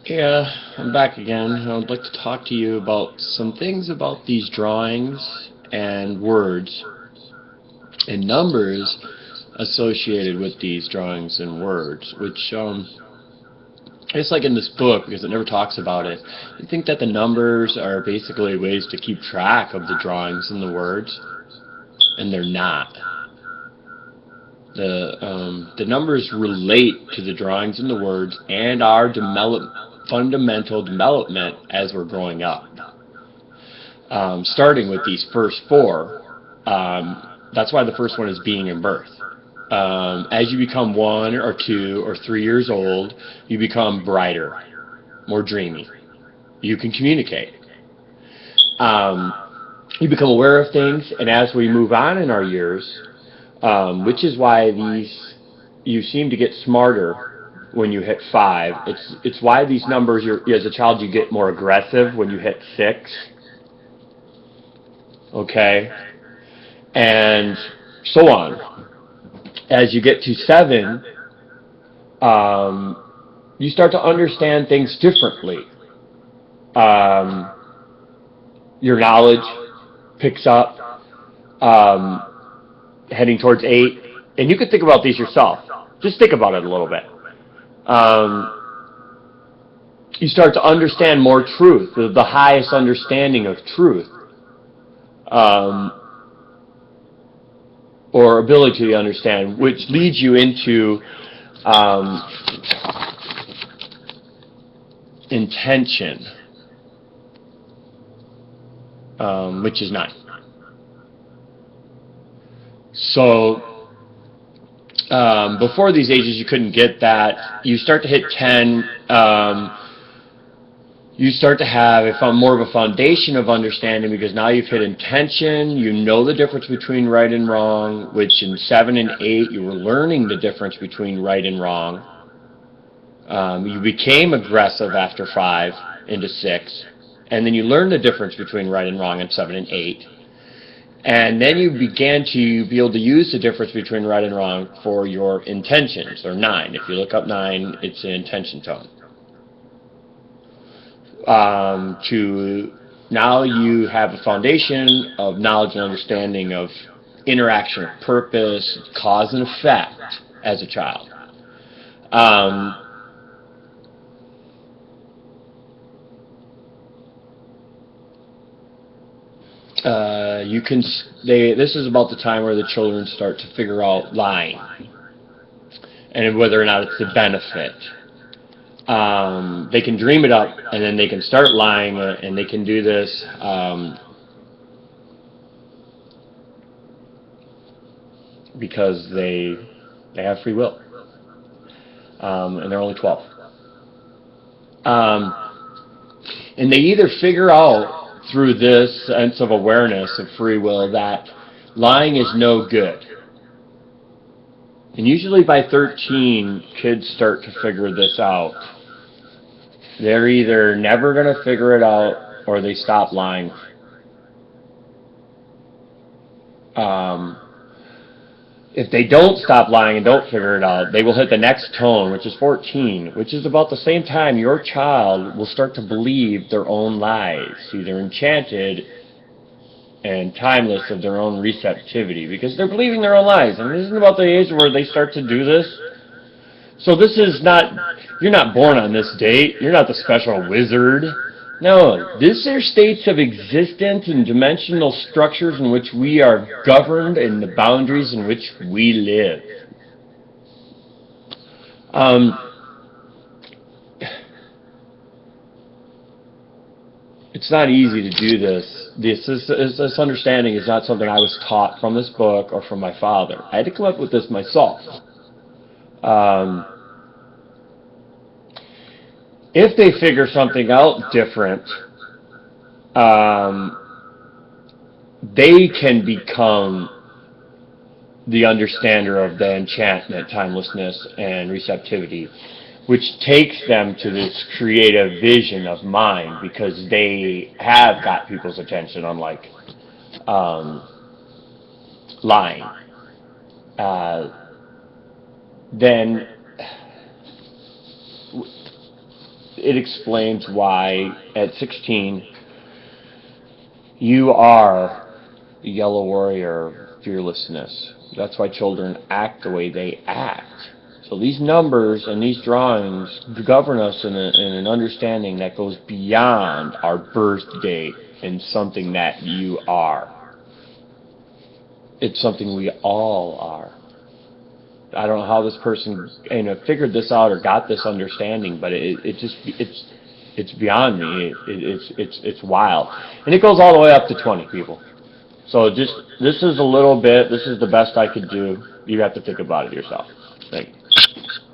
Yeah, I'm back again. I would like to talk to you about some things about these drawings and words and numbers associated with these drawings and words, which it's like in this book, because it never talks about it. You think that the numbers are basically ways to keep track of the drawings and the words, and they're not. The numbers relate to the drawings and the words and our fundamental development as we're growing up. Starting with these first four, that's why the first one is being in birth. As you become 1 or 2 or 3 years old, you become brighter, more dreamy. You can communicate. Um, you become aware of things, and as we move on in our years, which is why you seem to get smarter when you hit 5. It's why these numbers, as a child, you get more aggressive when you hit 6. Okay, and so on. As you get to 7, you start to understand things differently. Um, your knowledge picks up, heading towards 8, and you can think about these yourself. Just think about it a little bit. Um, you start to understand more truth, the highest understanding of truth, um, or ability to understand, which leads you into intention, which is 9. So before these ages, you couldn't get that. You start to hit 10. You start to have more of a foundation of understanding, because now you've hit intention. You know the difference between right and wrong, which in 7 and 8 you were learning the difference between right and wrong. You became aggressive after 5 into 6, and then you learned the difference between right and wrong in 7 and 8. And then you began to be able to use the difference between right and wrong for your intentions, or 9. If you look up 9, it's an intention tone. To now you have a foundation of knowledge and understanding of interaction of purpose, cause and effect as a child. This is about the time where the children start to figure out lying and whether or not it's the benefit. They can dream it up, and then they can start lying, and they can do this because they have free will, and they're only 12. And they either figure out through this sense of awareness of free will that lying is no good. And usually by 13, kids start to figure this out. They're either never going to figure it out, or they stop lying. If they don't stop lying and don't figure it out, they will hit the next tone, which is 14, which is about the same time your child will start to believe their own lies. See, they're enchanted and timeless of their own receptivity, because they're believing their own lies. And this isn't about the age where they start to do this. So this is not, you're not born on this date. You're not the special wizard. No, these are states of existence and dimensional structures in which we are governed, and the boundaries in which we live. It's not easy to do this. This understanding is not something I was taught from this book or from my father. I had to come up with this myself. If they figure something out different, they can become the understander of the enchantment, timelessness, and receptivity, which takes them to this creative vision of mind, because they have got people's attention, unlike lying. Then it explains why at 16 you are the yellow warrior fearlessness. That's why children act the way they act. So these numbers and these drawings govern us in an understanding that goes beyond our birth date and something that you are. It's something we all are. I don't know how this person figured this out or got this understanding, but it's beyond me. It's wild, and it goes all the way up to 20 people. So this is a little bit. This is the best I could do. You have to think about it yourself. Thank you.